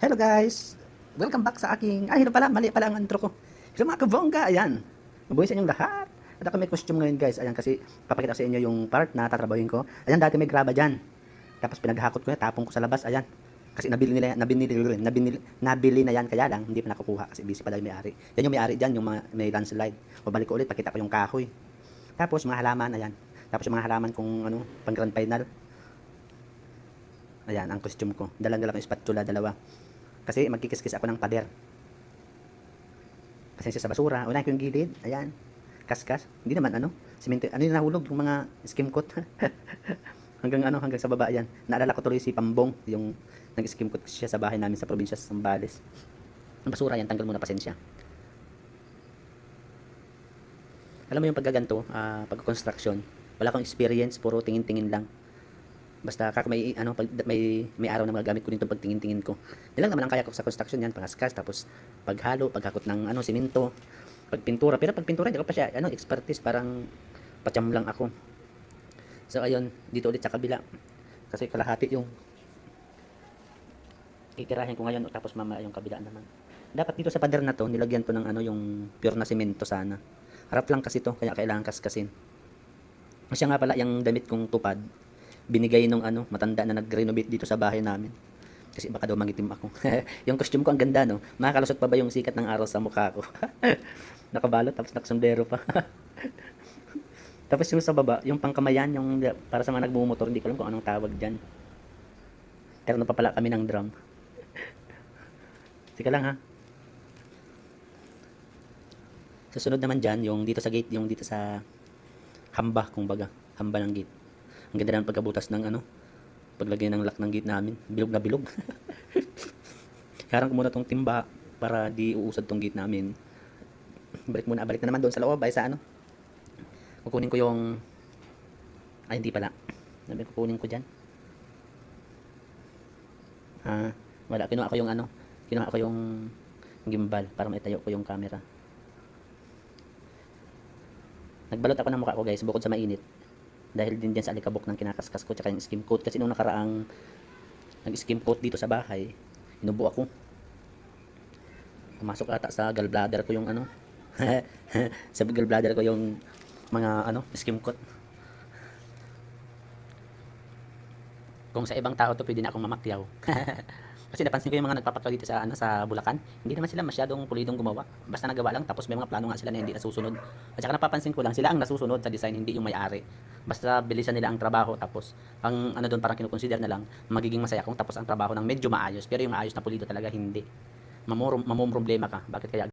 Hello guys! Welcome back sa aking... hello pala, mali pala ang intro ko. Hello mga kabongga, ayan. Mabuhay sa inyong lahat. At ako may costume ngayon guys, ayan kasi papakita ko sa inyo yung part na tatrabahin ko. Ayan, dati may graba dyan. Tapos pinaghakot ko yan, tapong ko sa labas, ayan. Kasi nabili na yan, kaya lang, hindi pa nakukuha kasi busy pa daw yung may-ari. Yan yung may-ari dyan, yung mga, may landslide. Pabalik ko ulit, pakita ko yung kahoy. Tapos mga halaman, ayan. Tapos yung mga halaman kung ano, pang grand final. Ayan, ang costume ko. Dalang-dalang yung spatula, dalawa. Kasi magkikis-kis ako ng pader. Pasensya sa basura. Unahin ko yung gilid. Ayan. Kaskas. Hindi naman ano. Simento. Ano yung nahulog? Yung mga skim coat. hanggang sa baba. Ayan. Naalala ko tuloy si Pambong. Yung nag-skim coat siya sa bahay namin sa probinsya sa Zambales. Ang basura yan. Tanggal muna, pasensya. Alam mo yung paggaganto, pag-construction. Wala akong experience. Puro tingin-tingin lang. Basta may ano pag may araw na magagamit ko nito pagtingin-tingin ko. Nilang naman ang kaya ko sa construction yan, pangaskas, tapos paghalo, paghakot ng ano semento, pagpintura. Pero pagpintura hindi ko pa siya ano expertise, parang patyam lang ako. So ayun, dito ulit sa kabila. Kasi kalahati yung titirahin ko ngayon tapos mamaya yung kabila naman. Dapat dito sa pader na to, nilagyan to ng ano yung pure na semento sana. Harap lang kasi to, kaya kailangan kaskasin. Kasi nga pala yung damit kong tupad binigay nung ano, matanda na nag-renovate dito sa bahay namin. Kasi baka daw mangitim ako. Yung costume ko ang ganda, no? Makakalusot pa ba yung sikat ng araw sa mukha ko? Nakabalot, tapos nakasundero pa. Tapos yung sa baba, yung pangkamayan, yung para sa mga nagmumotor, hindi ko alam kung anong tawag dyan. Pero pa pala kami ng drum. Sige lang ha. Susunod naman dyan, yung dito sa gate, yung dito sa hamba, kumbaga. Hamba ng gate. Ang ganda ng pagkabutas ng ano, paglagay ng lock ng gate namin. Bilog na bilog. Harang ko muna tong timba para di uusad tong gate namin. Balik na naman doon sa loob ay sa ano. Kukunin ko yung hindi pala. Sabi kukunin ko diyan. Wala, kinuha ko yung gimbal para maitayo ko yung camera. Nagbalot ako ng mukha ko guys, bukod sa mainit. Dahil din dyan sa alikabok ng kinakaskas ko tsaka yung skim coat. Kasi nung nakaraang nag-skim coat dito sa bahay, inubo ako. Pumasok ata sa gallbladder ko yung ano. Sa gallbladder ko yung mga ano, skim coat. Kung sa ibang tao to pwede na akong mamakyaw. Kasi napansin ko yung mga nagpapataw dito sa ano sa Bulacan, hindi naman sila masyadong pulidong gumawa. Basta nagawa lang tapos may mga plano nga sila na hindi nasusunod. At saka napapansin ko lang sila ang nasusunod sa design, hindi yung may-ari. Basta bilisan nila ang trabaho tapos ang ano doon parang kinukonsider na lang magiging masaya kung tapos ang trabaho ng medyo maayos. Pero yung maayos na pulido talaga hindi. Mamumroblema ka. Bakit kaya